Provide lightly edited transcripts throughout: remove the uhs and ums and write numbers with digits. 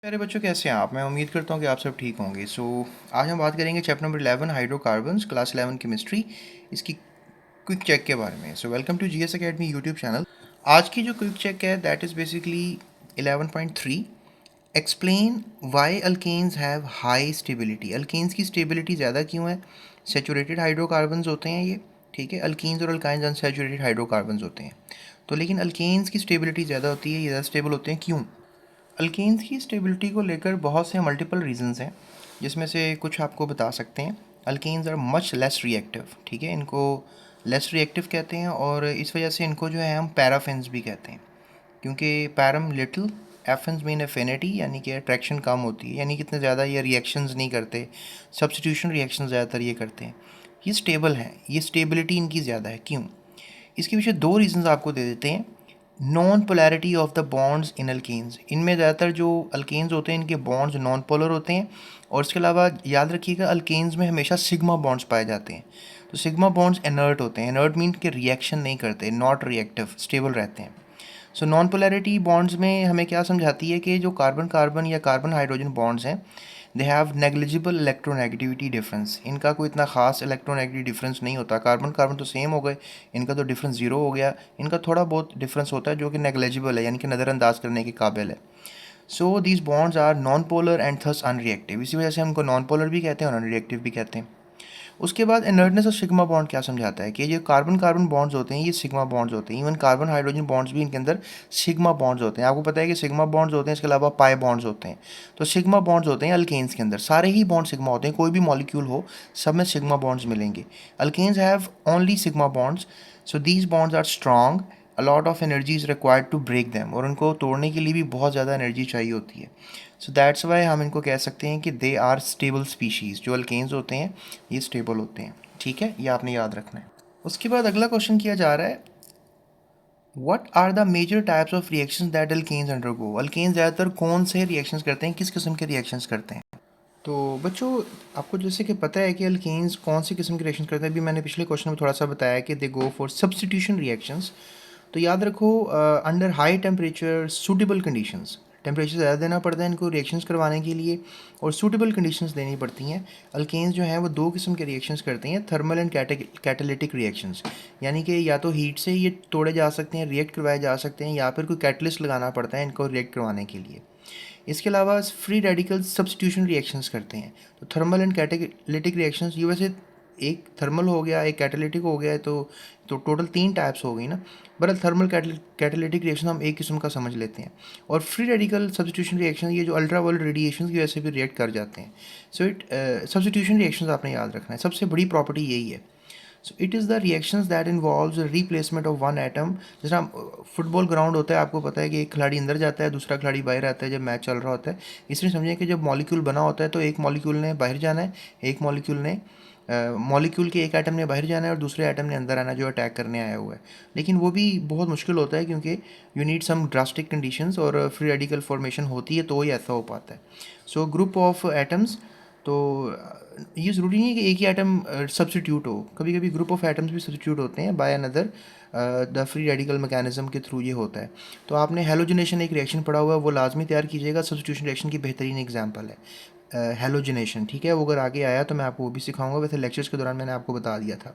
प्यारे बच्चों, कैसे हैं आप? मैं उम्मीद करता हूँ कि आप सब ठीक होंगे। आज हम बात करेंगे chapter number 11 hydrocarbons, class 11 chemistry, इसकी क्विक चेक के बारे में। Welcome to GS Academy YouTube channel. आज की जो क्विक चेक है that is basically 11.3। Explain why alkanes have high stability. Alkanes की स्टेबिलिटी ज़्यादा क्यों है? सेचुरेटेड हाइड्रोकार्बन्स होते हैं ये, ठीक है। अल्कीन्स और अल्काइंस अनसैचुरेटेड हाइड्रोकार्बन्स होते हैं। तो लेकिन अल्केन्स की स्टेबिलिटी ज़्यादा होती है, ये ज़्यादा स्टेबल होते हैं, क्यों? अल्केन्स की स्टेबिलिटी को लेकर बहुत से मल्टीपल रीजंस हैं, जिसमें से कुछ आपको बता सकते हैं। Alkanes are much less reactive, ठीक है, इनको लेस रिएक्टिव कहते हैं और इस वजह से इनको जो है हम पैराफिन्स भी कहते हैं, क्योंकि पैरम लिटिल, एफिन्स मीन एफिनिटी, यानी कि अट्रैक्शन कम होती है, यानी कि इतने ज़्यादा ये रिएक्शंस नहीं करते, सब्स्टिट्यूशन रिएक्शन ज़्यादातर ये करते हैं। ये स्टेबल हैं, ये स्टेबिलिटी इनकी ज़्यादा है, क्यों? इसके पीछे दो रीजंस आपको दे देते हैं। Non polarity of the bonds in alkanes, इनमें ज़्यादातर जो अल्केन्स होते हैं इनके बॉन्ड्स नॉन पोलर होते हैं। और इसके अलावा याद रखिएगा, अल्केन्स में हमेशा सिग्मा बॉन्ड्स पाए जाते हैं। तो सिग्मा बॉन्ड्स इनर्ट होते हैं, इनर्ट मीन के रिएक्शन नहीं करते, नॉट रिएक्टिव, स्टेबल रहते हैं। नॉन पोलैरिटी बॉन्ड्स में हमें क्या समझाती है कि जो कार्बन कार्बन या कार्बन हाइड्रोजन बॉन्ड्स हैं, they have negligible electronegativity difference, इनका कोई इतना खास इलेक्ट्रोनेगेटिव डिफरेंस नहीं होता। कार्बन कार्बन तो सेम हो गए, इनका तो डिफरेंस ज़ीरो हो गया। इनका थोड़ा बहुत डिफरेंस होता है जो कि नेग्लिजिबल है, यानी कि नज़रअंदाज करने के काबिल है। These bonds are non polar and thus unreactive, इसी वजह से हम उनको नॉन पोलर भी कहते हैं और अनरिएक्टिव भी कहते हैं। उसके बाद इनर्टनेस ऑफ सिग्मा बॉन्ड क्या समझाता है कि ये कार्बन कार्बन बॉन्ड्स होते हैं, ये सिग्मा बॉन्ड्स होते हैं। इवन कार्बन हाइड्रोजन बॉन्ड्स भी इनके अंदर सिग्मा बॉन्ड्स होते हैं। आपको पता है कि सिग्मा बॉन्ड्स होते हैं, इसके अलावा पाई बॉन्ड्स होते हैं। तो सिग्मा बॉन्ड्स होते हैं अल्केन्स के अंदर, सारे ही बॉन्ड सिग्मा होते हैं, कोई भी मॉलिक्यूल हो सब में सिग्मा बॉन्ड्स मिलेंगे। Alkanes have only sigma bonds, so these bonds are strong, a lot of energy is required to break them, और उनको तोड़ने के लिए भी बहुत ज़्यादा एनर्जी चाहिए होती है। दैट्स वाई हम इनको कह सकते हैं कि दे आर स्टेबल स्पीशीज़। जो अल्केन्स होते हैं ये स्टेबल होते हैं, ठीक है, ये आपने याद रखना है। उसके बाद अगला क्वेश्चन किया जा रहा है, what are the major types of reactions that alkanes undergo. Alkanes ज़्यादातर कौन से रिएक्शंस करते हैं, किस किस्म के रिएक्शंस करते हैं? तो बच्चों, आपको जैसे कि पता है कि अल्केन्स कौन सी किस्म के रिएक्शन करते हैं, अभी मैंने पिछले क्वेश्चन में थोड़ा सा बताया कि दे गो फॉर सब्स्टिट्यूशन रिएक्शंस। तो याद रखो, under high temperature suitable conditions, temperature ज़्यादा देना पड़ता है इनको रिएक्शंस करवाने के लिए, और सूटेबल कंडीशंस देनी पड़ती हैं। अल्केन्स जो हैं वो दो किस्म के रिएक्शंस करते हैं, थर्मल एंड कैटालिटिक रिएक्शंस, यानी कि या तो हीट से ये तोड़े जा सकते हैं, रिएक्ट करवाए जा सकते हैं, या फिर कोई कैटलिस्ट लगाना पड़ता है इनको रिएक्ट करवाने के लिए। इसके अलावा फ्री रेडिकल सब्स्टिट्यूशन रिएक्शंस करते हैं। तो थर्मल एंड कैटालिटिक रिएक्शंस, ये वैसे एक थर्मल हो गया, एक कैटालिटिक हो गया, तो टोटल तीन टाइप्स हो गई ना। बहरहाल थर्मल कैटालिटिक रिएक्शन हम एक किस्म का समझ लेते हैं। और फ्री रेडिकल सब्स्टिट्यूशन रिएक्शन, ये जो अल्ट्रावायलेट रेडिएशन की वजह से भी रिएक्ट कर जाते हैं। सब्स्टिट्यूशन रिएक्शंस आपने याद रखना है, सबसे बड़ी प्रॉपर्टी यही है। It is the reactions that involves replacement of one atom. जैसा फुटबॉल ग्राउंड होता है, आपको पता है कि एक खिलाड़ी अंदर जाता है, दूसरा खिलाड़ी बाहर आता है जब मैच चल रहा होता है। इसलिए समझिए कि जब मॉलिक्यूल बना होता है तो एक मॉलिक्यूल ने बाहर जाना है, एक मॉलिक्यूल के एक एटम ने बाहर जाना है और दूसरे एटम ने अंदर आना, जो अटैक करने आया हुआ है। लेकिन वो भी बहुत मुश्किल होता है, क्योंकि you need some drastic conditions और फ्री रेडिकल फॉर्मेशन होती है तो ही ऐसा हो पाता है। ग्रुप ऑफ एटम्स, तो ये ज़रूरी नहीं है कि एक ही एटम सब्स्टिट्यूट हो, कभी कभी ग्रुप ऑफ एटम्स भी सब्स्टिट्यूट होते हैं by another, the free radical mechanism के थ्रू ये होता है। तो आपने हेलोजनेशन एक रिएक्शन पढ़ा हुआ है, वो लाजमी तैयार कीजिएगा, सब्स्टिट्यूशन रिएक्शन की बेहतरीन एग्जांपल है हेलोजनेशन, ठीक है। वो अगर आगे आया तो मैं आपको वो भी सिखाऊंगा, वैसे लेक्चर्स के दौरान मैंने आपको बता दिया था।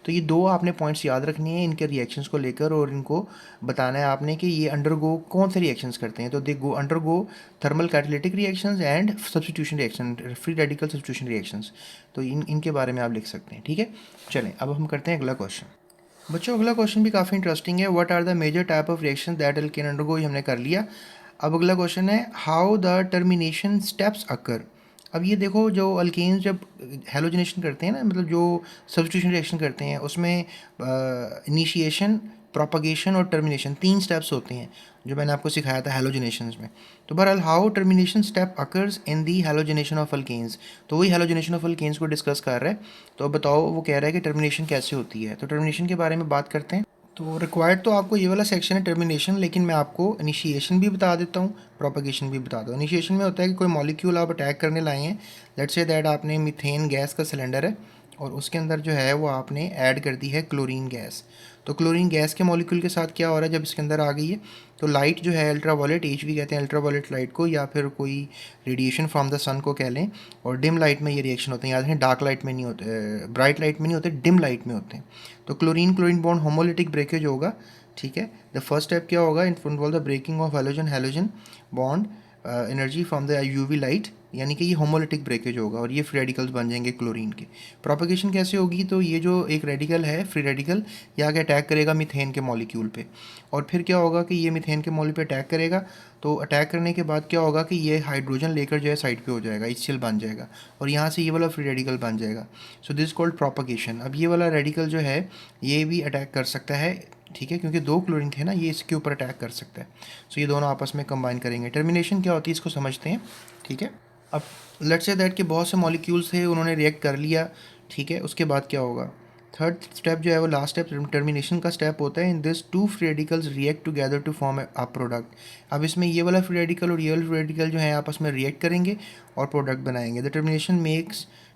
तो ये दो आपने पॉइंट्स याद रखनी है इनके रिएक्शंस को लेकर, और इनको बताना है आपने कि ये अंडरगो कौन से रिएक्शंस करते हैं। तो they go undergo thermal catalytic reactions and substitution reaction, free radical substitution reactions. तो इनके बारे में आप लिख सकते हैं, ठीक है। चलें, अब हम करते हैं अगला क्वेश्चन। बच्चों, अगला क्वेश्चन भी काफ़ी इंटरेस्टिंग है। What are the major type of reaction that alkane undergo, ये हमने कर लिया। अब अगला क्वेश्चन है, how the termination steps occur. अब ये देखो, जो अल्केन्स जब हेलोजनेशन करते हैं ना, मतलब जो सब्स्टिट्यूशन रिएक्शन करते हैं, उसमें इनिशिएशन, प्रोपगेशन और टर्मिनेशन, तीन स्टेप्स होते हैं जो मैंने आपको सिखाया था हेलोजनेशन में। तो बहरहाल, how termination step occurs in the halogenation of alkanes, तो वही हेलोजनेशन ऑफ अल्केन्स को डिस्कस कर रहा है। तो अब बताओ, वो कह रहा है कि टर्मिनेशन कैसे होती है। तो टर्मिनेशन के बारे में बात करते हैं। तो रिक्वायर्ड तो आपको ये वाला सेक्शन है टर्मिनेशन, लेकिन मैं आपको इनिशिएशन भी बता देता हूँ, प्रोपगेशन भी बता दो। इनिशिएशन में होता है कि कोई मॉलिक्यूल आप अटैक करने लाए हैं, लेट्स से दैट आपने मीथेन गैस का सिलेंडर है और उसके अंदर जो है वो आपने ऐड कर दी है क्लोरीन गैस। तो क्लोरीन गैस के मॉलिक्यूल के साथ क्या हो रहा है जब इसके अंदर आ गई है, तो लाइट जो है अल्ट्रावायलेट, HV कहते हैं अल्ट्रावायलेट लाइट को, या फिर कोई रेडिएशन फ्रॉम द सन को कह लें, और डिम लाइट में ये रिएक्शन होते हैं। याद रखें, डार्क लाइट में नहीं होते, ब्राइट लाइट में नहीं होते, डिम लाइट में होते हैं। तो chlorine chlorine bond homolytic breakage होगा, ठीक है। द फर्स्ट स्टेप क्या होगा, involve the breaking of halogen halogen bond energy from the UV light, यानी कि ये होमोलिटिक ब्रेकेज होगा और ये फ्री रेडिकल्स बन जाएंगे क्लोरीन के। प्रोपेगेशन कैसे होगी, तो ये जो एक रेडिकल है फ्री रेडिकल, ये आके अटैक करेगा मीथेन के मॉलिक्यूल पे, और फिर क्या होगा कि ये मीथेन के मॉलिक्यूल पे अटैक करेगा। तो अटैक करने के बाद क्या होगा कि ये हाइड्रोजन लेकर जो है साइड पे हो जाएगा, HCl बन जाएगा, और यहाँ से ये वाला फ्री रेडिकल बन जाएगा। So this called propagation. अब ये वाला रेडिकल जो है ये भी अटैक कर सकता है, ठीक है, क्योंकि 2 क्लोरीन थे ना, ये इसके ऊपर अटैक कर सकता है। सो ये दोनों आपस में कंबाइन करेंगे। टर्मिनेशन क्या होती है इसको समझते हैं, ठीक है। अब लेट्स से दैट कि बहुत से मॉलिक्यूल्स थे, उन्होंने रिएक्ट कर लिया, ठीक है। उसके बाद क्या होगा, थर्ड स्टेप जो है वो लास्ट स्टेप टर्मिनेशन का स्टेप होता है। In this 2 free radicals react together to form a product. अब इसमें ये वाला फ्री रेडिकल और ये वाला फ्री रेडिकल जो है आपस में रिएक्ट करेंगे और प्रोडक्ट बनाएंगे। The termination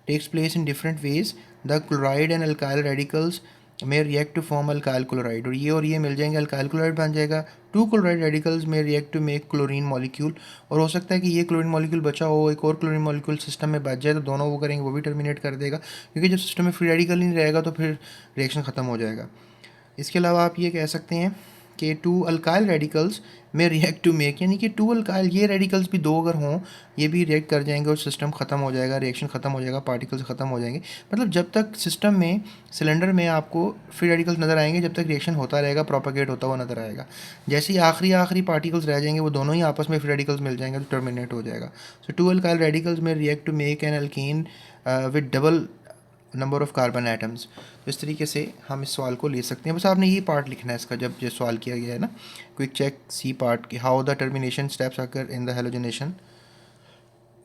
takes place in different ways. The chloride and alkyl radicals में react to form alkyl chloride, और ये मिल जाएंगे, अल्काइल क्लोराइड बन जाएगा। 2 क्लोराइड रेडिकल्स में react to make chlorine molecule, और हो सकता है कि ये क्लोरीन मॉलिक्यूल बचा हो, एक और क्लोरीन मॉलिक्यूल सिस्टम में बच जाए, तो दोनों वो करेंगे, वो भी टर्मिनेट कर देगा, क्योंकि जब सिस्टम में फ्री रेडिकल नहीं रहेगा तो फिर रिएक्शन ख़त्म हो जाएगा। इसके अलावा आप ये कह सकते हैं कि 2 अल्काइल रेडिकल्स में रिएक्ट टू मेक, यानी कि 2 अल्काइल, ये रेडिकल्स भी 2 अगर हों, ये भी रिएक्ट कर जाएंगे और सिस्टम ख़त्म हो जाएगा, रिएक्शन ख़त्म हो जाएगा, पार्टिकल्स ख़त्म हो जाएंगे। मतलब जब तक सिस्टम में, सिलेंडर में आपको फ्री रेडिकल्स नज़र आएंगे, जब तक रिएक्शन होता रहेगा, प्रोपागेट होता हुआ नज़र आएगा। जैसे ही आखिरी पार्टिकल्स रह जाएंगे, वो दोनों ही आपस में फ्री रेडिकल्स मिल जाएंगे, तो टर्मिनेट हो जाएगा। सो 2 अल्काइल रेडिकल्स में react to make an alkene with double number of carbon atoms. तो इस तरीके से हम इस सवाल को ले सकते हैं। बस आपने ये पार्ट लिखना है इसका, जब ये सवाल किया गया है ना, क्विक चेक सी पार्ट की, हाउ द टर्मिनेशन स्टेप्स आकर इन द हेलोजनेशन,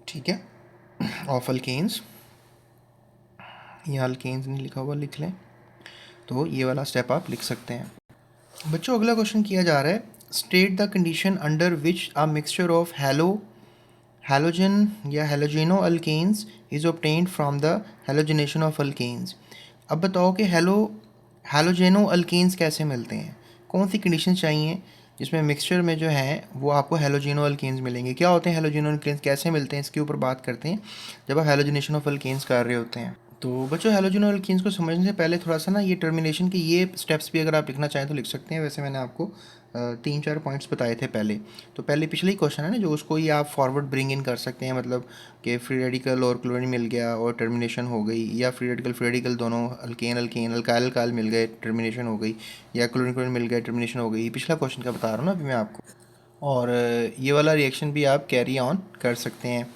ठीक है, ऑफ अल्केन्स। यहाँ अल्केन्स नहीं लिखा हुआ, लिख लें, तो ये वाला स्टेप आप लिख सकते हैं। बच्चों अगला क्वेश्चन किया जा रहा है, state the condition under which a mixture of halogen या halogeno alkanes is obtained from the halogenation of alkanes. अब बताओ कि हैलोजेनो अल्केन्स कैसे मिलते हैं, कौन सी कंडीशन चाहिए जिसमें मिक्सचर में जो है वो आपको हैलोजेनो अल्केन्स मिलेंगे। क्या होते हैं हैलोजेनो अल्केन्स, कैसे मिलते हैं, इसके ऊपर बात करते हैं जब आप हैलोजनेशन ऑफ अल्केन्स कर रहे होते हैं। तो बच्चों हैलोजेनो अल्केन्स को समझने से पहले थोड़ा सा ना ये टर्मिनेशन के ये स्टेप्स भी अगर आप लिखना चाहें तो लिख सकते हैं। वैसे मैंने आपको 3-4 पॉइंट्स बताए थे पहले। तो पहले पिछले ही क्वेश्चन है ना, जो उसको ही आप फॉरवर्ड ब्रिंग इन कर सकते हैं, मतलब कि फ्री रेडिकल और क्लोरीन मिल गया और टर्मिनेशन हो गई, या फ्री रेडिकल दोनों अल्केन अल्काइल अल्काइल मिल गए, टर्मिनेशन हो गई, या क्लोरीन क्लोरीन मिल गए, टर्मिनेशन हो गई। पिछला क्वेश्चन का बता रहा हूँ ना अभी मैं आपको। और ये वाला रिएक्शन भी आप कैरी ऑन कर सकते हैं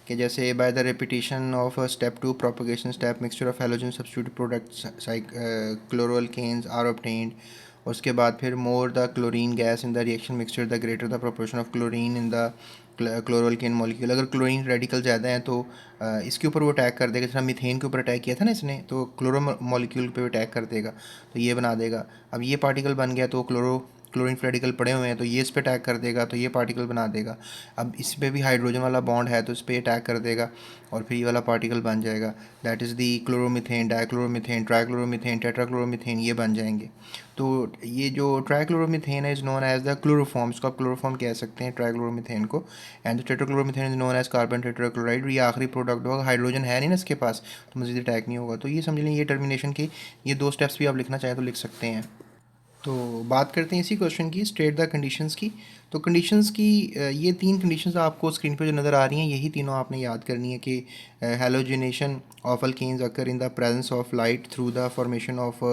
कि जैसे by the repetition of step 2 propagation step mixture of halogen substitute products chloroalkanes are obtained. उसके बाद फिर more the chlorine gas in the reaction mixture the greater the proportion of chlorine in the chloroalkane molecule. अगर chlorine radical ज़्यादा है तो इसके ऊपर वो अटैक कर देगा, जैसे मीथेन के ऊपर अटैक किया था ना इसने, तो क्लोरो मॉलिक्यूल पे अटैक कर देगा, तो ये बना देगा। अब ये पार्टिकल बन गया तो क्लोरीन रेडिकल पड़े हुए हैं, तो ये इस पर अटैक कर देगा, तो ये पार्टिकल बना देगा। अब इस पर भी हाइड्रोजन वाला बॉन्ड है तो इस पर अटैक कर देगा और फिर ये वाला पार्टिकल बन जाएगा, that is the chloromethane, dichloromethane, trichloromethane, tetrachloromethane, ये बन जाएंगे। तो ये जो ट्राइक्लोरोमीथेन है is known as the chloroform, इसको आप क्लोरोफॉर्म कह सकते हैं ट्राइक्लोरोमीथेन को। And tetrachloromethane is known as carbon tetrachloride. ये आखिरी प्रोडक्ट होगा, हाइड्रोजन है नहीं ना इसके पास, तो मज़ीद अटैक नहीं होगा। तो ये समझ लें, ये टर्मिनेशन के ये 2 स्टेप्स भी आप लिखना चाहें तो लिख सकते हैं। तो बात करते हैं इसी क्वेश्चन की, स्टेट द कंडीशंस की। तो कंडीशंस की ये 3 कंडीशंस आपको स्क्रीन पर जो नज़र आ रही हैं, यही तीनों आपने याद करनी है कि halogenation of alkanes occur in the presence of light through the formation of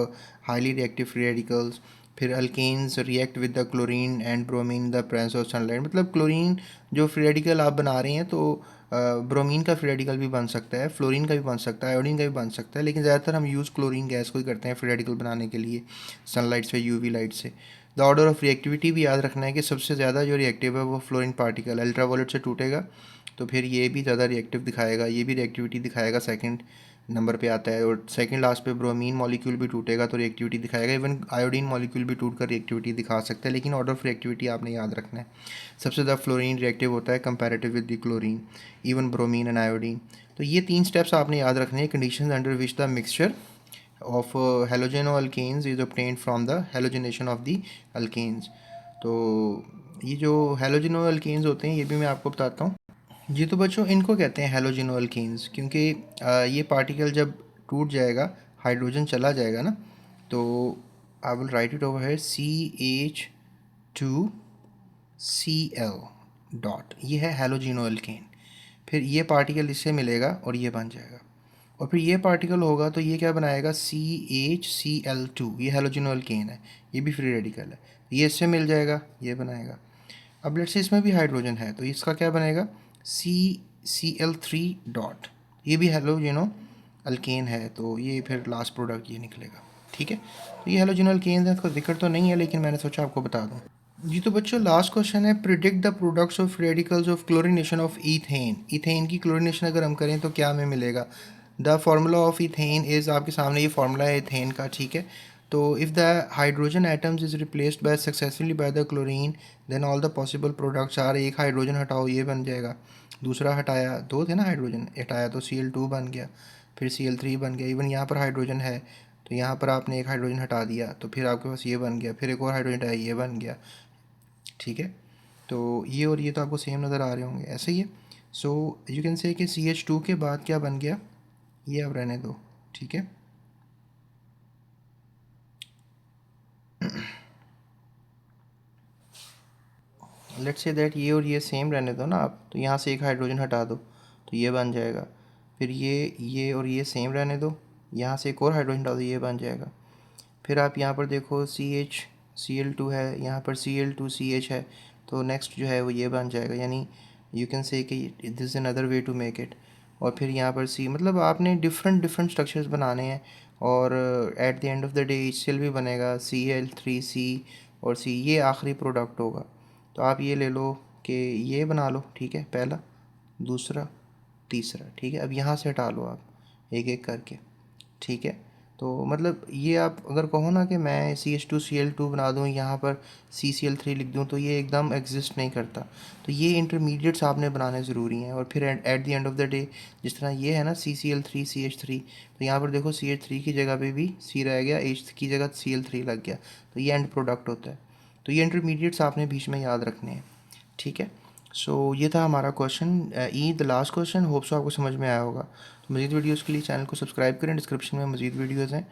highly reactive free radicals. फिर alkanes react with the chlorine and bromine in the presence of sunlight. मतलब क्लोरीन जो फ्री रेडिकल आप बना रहे हैं, तो bromine का free radical भी बन सकता है, फ्लोरीन का भी बन सकता है, आयोडीन का भी बन सकता है, लेकिन ज़्यादातर हम यूज़ क्लोरीन गैस को ही करते हैं फ्री रेडिकल बनाने के लिए सनलाइट से, UV लाइट से। द ऑर्डर ऑफ रिएक्टिविटी भी याद रखना है कि सबसे ज़्यादा जो रिएक्टिव है वो फ्लोरीन पार्टिकल अल्ट्रावायलेट से टूटेगा, तो फिर ये भी ज़्यादा रिएक्टिव दिखाएगा, ये भी रिएक्टिविटी दिखाएगा सेकंड नंबर पे आता है, और सेकंड लास्ट पे ब्रोमीन मॉलिक्यूल भी टूटेगा तो रिएक्टिविटी दिखाएगा। इवन आयोडीन मॉलिक्यूल भी टूट कर रिएक्टिविटी दिखा सकता है, लेकिन ऑर्डर ऑफ रिएक्टिविटी आपने याद रखना है। सबसे ज़्यादा फ्लोरीन रिएक्टिव होता है comparative with the chlorine, even bromine and iodine. तो ये 3 स्टेप्स आपने याद रखने हैं, conditions under which the mixture of halogenoalkanes is obtained from the halogenation of the alkanes। तो ये जो हेलोजिनोअल्केन्स होते हैं ये भी मैं आपको बताता हूँ जी। तो बच्चों इनको कहते हैं हेलोजिनोअल्केन्स, क्योंकि ये पार्टिकल जब टूट जाएगा, हाइड्रोजन चला जाएगा ना, तो I will write it over है CH2Cl डॉट, ये है हेलोजिनोअल्केन। फिर ये पार्टिकल इससे मिलेगा और ये बन जाएगा, और फिर ये पार्टिकल होगा तो ये क्या बनाएगा, CHCl2, ये हेलोजिनोअल्केन है, ये भी फ्री रेडिकल है, ये इससे मिल जाएगा, ये बनाएगा। अब लेट्स से इसमें भी हाइड्रोजन है तो इसका क्या बनेगा, CCl3 डॉट, ये भी हेलोजिनोअल्केन है, तो ये फिर लास्ट प्रोडक्ट ये निकलेगा। ठीक है, तो ये हेलोजिनोअल्केन्स हैं, इसका जिक्र तो नहीं है लेकिन मैंने सोचा आपको बता दूँ जी। तो बच्चों लास्ट क्वेश्चन है, predict the products of radicals of chlorination of ethane. Ethane की क्लोरीनेशन अगर हम करें तो क्या हमें मिलेगा। The formula of ethane is, आपके सामने ये फार्मूला है ईथेन का। ठीक है, तो if the hydrogen atoms is replaced by successfully by the chlorine then all the possible products are, एक हाइड्रोजन हटाओ ये बन जाएगा, दूसरा हटाया, दो थे ना हाइड्रोजन, हटाया तो Cl2 बन गया, फिर Cl3 बन गया। इवन यहाँ पर हाइड्रोजन है तो यहाँ पर आपने एक हाइड्रोजन हटा दिया तो फिर आपके पास ये बन गया, फिर एक और हाइड्रोजन हटाया ये बन गया। ठीक है, तो ये और ये तो आपको सेम नज़र आ रहे होंगे, ऐसे ही है। सो यू कैन से कि CH2 के बाद क्या बन गया, ये अब रहने दो। ठीक है, लेट्स से दैट ये और ये सेम रहने दो ना आप, तो यहाँ से एक हाइड्रोजन हटा दो तो ये बन जाएगा। फिर ये और ये सेम रहने दो, यहाँ से एक और हाइड्रोजन हटा दो ये बन जाएगा। फिर आप यहाँ पर देखो Cl2 है, यहाँ पर Cl2CH है, तो नेक्स्ट जो है वो ये बन जाएगा। यानी यू कैन से कि this is another way to make it. और फिर यहाँ पर C, मतलब आपने डिफरेंट डिफरेंट स्ट्रक्चर्स बनाने हैं, और at the end of the day HCl भी बनेगा, Cl3C और C, ये आखिरी प्रोडक्ट होगा। तो आप ये ले लो कि ये बना लो। ठीक है, पहला, दूसरा, तीसरा। ठीक है, अब यहाँ से हटा लो आप एक एक करके। ठीक है, तो मतलब ये आप अगर कहो ना कि मैं CH2Cl2 बना दूँ, यहाँ पर CCl3 लिख दूँ, तो ये एकदम एग्जिस्ट नहीं करता। तो ये इंटरमीडिएट्स आपने बनाने ज़रूरी हैं। और फिर at the end of the day, जिस तरह ये है ना CCl3 CH3, तो यहाँ पर देखो CH3 की जगह पे भी C रह गया, H की जगह Cl3 लग गया, तो ये एंड प्रोडक्ट होता है। तो ये इंटरमीडिएट्स आपने बीच में याद रखने हैं। ठीक है, सो ये था हमारा question E, the last question. Hope so आपको समझ में आया होगा। तो मज़ीद वीडियोज़ के लिए चैनल को सब्सक्राइब करें, डिस्क्रिप्शन में मज़ीद वीडियोज़ हैं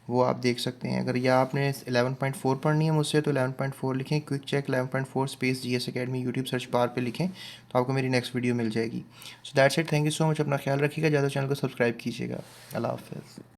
वो आप देख सकते हैं। अगर या आपने 11.4 पढ़नी है मुझसे तो 11.4 लिखें, quick check 11.4 space GS Academy YouTube search bar पे लिखें तो आपको मेरी नेक्स्ट वीडियो मिल जाएगी। So that's it, thank you so much, अपना ख्याल रखिएगा, ज़्यादा चैनल को सब्सक्राइब कीजिएगा। अल्लाह हाफ़िज़।